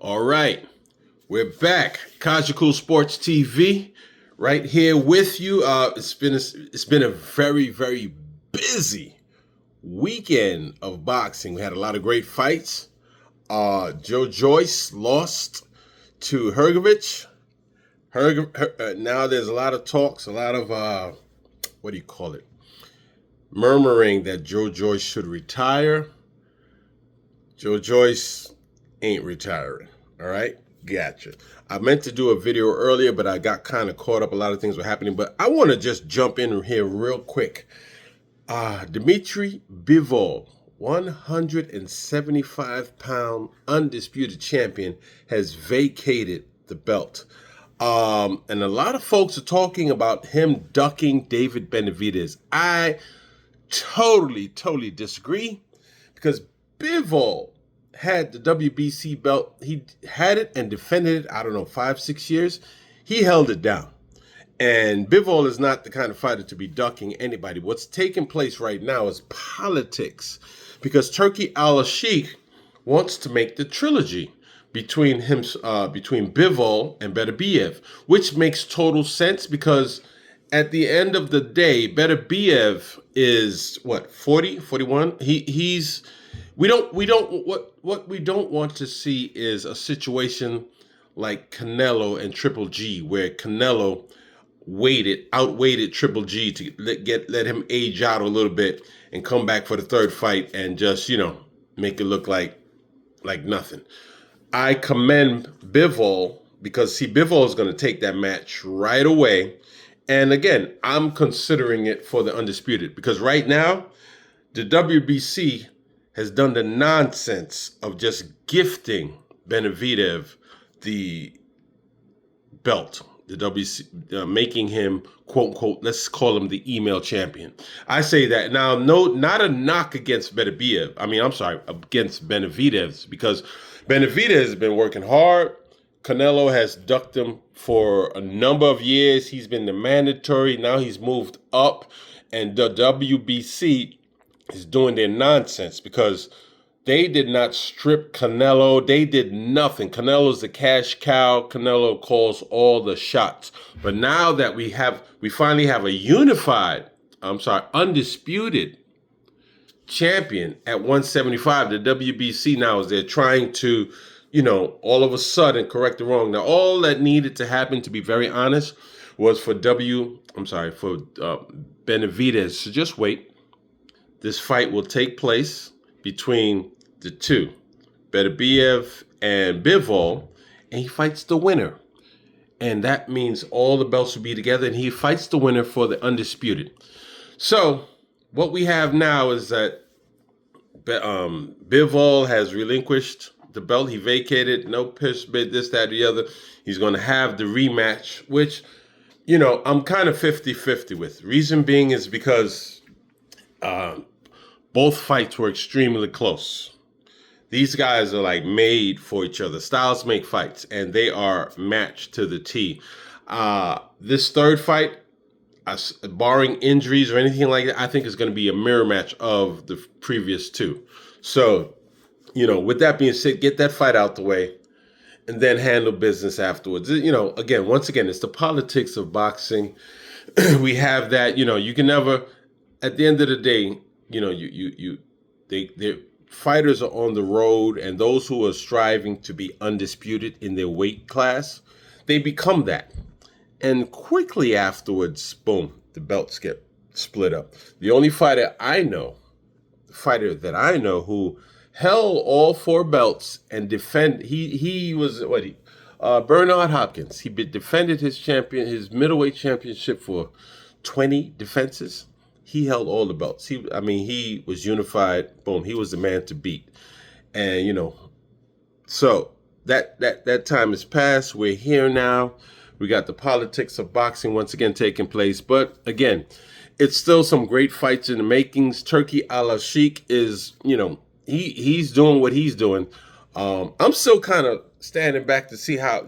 All right, we're back. Conjugal Sports TV, right here with you. It's been a very busy weekend of boxing. We had a lot of great fights. Joe Joyce lost to Hergovich. Now there's a lot of talks, a lot of what do you call it? Murmuring that Joe Joyce should retire. Joe Joyce ain't retiring. All right, gotcha. I meant to do a video earlier, but I got kind of caught up. A lot of things were happening, but I want to just jump in here real quick. Dmitry Bivol, 175-pound undisputed champion, has vacated the belt. And a lot of folks are talking about him ducking David Benavidez. I totally disagree, because Bivol had the WBC belt. He had it and defended it, I don't know, 5-6 years. He held it down. And Bivol is not the kind of fighter to be ducking anybody. What's taking place right now is politics, because Turki Al-Sheikh wants to make the trilogy between Bivol and Beterbiev, which makes total sense, because at the end of the day, Beterbiev is what, 40, 41? What we don't want to see is a situation like Canelo and Triple G, where Canelo outweighted Triple G to let him age out a little bit and come back for the third fight and just, make it look like nothing. I commend Bivol, because Bivol is going to take that match right away. And again, I'm considering it for the undisputed, because right now the WBC has done the nonsense of just gifting Benavidez the belt, the WBC, making him, quote unquote, let's call him the email champion. I say that now, no, not a knock against Beterbiev. Against Benavidez, because Benavidez has been working hard. Canelo has ducked him for a number of years. He's been the mandatory. Now he's moved up, and the WBC is doing their nonsense, because they did not strip Canelo. They did nothing. Canelo's the cash cow. Canelo calls all the shots. But now that we finally have a undisputed champion at 175, the WBC now is they're trying to, all of a sudden correct the wrong. Now, all that needed to happen, to be very honest, was for Benavidez. So just wait. This fight will take place between the two, Beterbiev and Bivol, and he fights the winner. And that means all the belts will be together, and he fights the winner for the undisputed. So what we have now is that Bivol has relinquished the belt. He vacated, no piss bid, this, that, or the other. He's going to have the rematch, which, I'm kind of 50-50 with. Reason being is because both fights were extremely close. These guys are like made for each other. Styles make fights, and they are matched to the T. This third fight, barring injuries or anything like that, I think is going to be a mirror match of the previous two. So, with that being said, get that fight out the way and then handle business afterwards. Once again, it's the politics of boxing. We have that, you can never, at the end of the day, their fighters are on the road, and those who are striving to be undisputed in their weight class, they become that. And quickly afterwards, boom, the belts get split up. The only fighter that I know who held all four belts and he was Bernard Hopkins. He defended his middleweight championship for 20 defenses. He held all the belts. He was unified. Boom, he was the man to beat. And so that time has passed. We're here now. We got the politics of boxing once again taking place. But again, it's still some great fights in the makings. Turki Al-Sheikh is, he's doing what he's doing. I'm still kind of standing back to see how,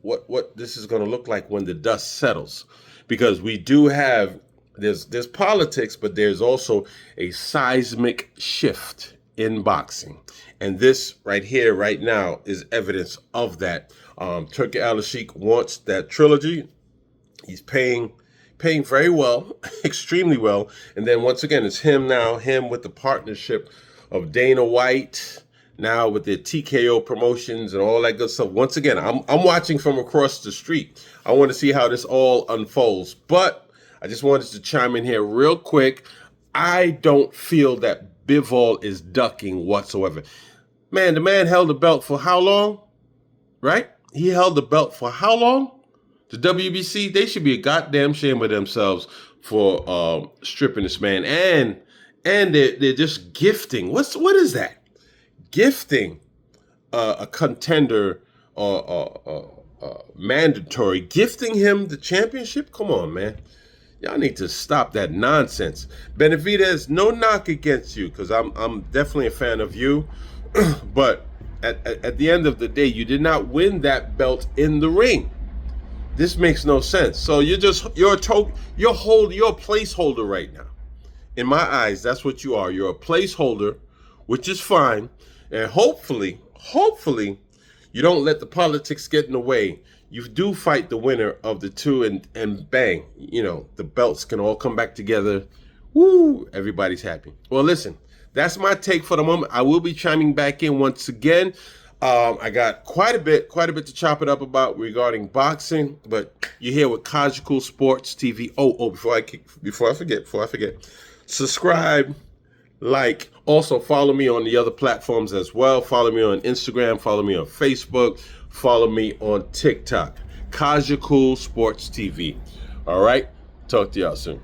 what this is going to look like when the dust settles, because we do have, there's politics, but there's also a seismic shift in boxing. And this right here, right now, is evidence of that. Turki Al-Sheikh wants that trilogy. He's paying very well, extremely well. And then once again, it's him with the partnership of Dana White, now with the TKO promotions and all that good stuff. Once again, I'm watching from across the street. I want to see how this all unfolds. But I just wanted to chime in here real quick. I don't feel that BIVOL is ducking whatsoever. Man, the man held the belt for how long? Right? He held the belt for how long? The WBC, they should be a goddamn shame of themselves for stripping this man. And they're just gifting. What is that? Gifting a contender mandatory. Gifting him the championship? Come on, man. Y'all need to stop that nonsense. Benavidez, no knock against you, because I'm definitely a fan of you. But at the end of the day, you did not win that belt in the ring. This makes no sense. So you're a placeholder right now. In my eyes, that's what you are. You're a placeholder, which is fine. And hopefully, you don't let the politics get in the way. You do fight the winner of the two, and bang, the belts can all come back together. Woo, everybody's happy. Well, listen, that's my take for the moment. I will be chiming back in once again. I got quite a bit to chop it up about regarding boxing, but you're here with Kajicool Sports TV. Oh, before I forget, subscribe, like, also follow me on the other platforms as well. Follow me on Instagram, follow me on Facebook, follow me on TikTok. Kajicool Sports TV. All right, talk to y'all soon.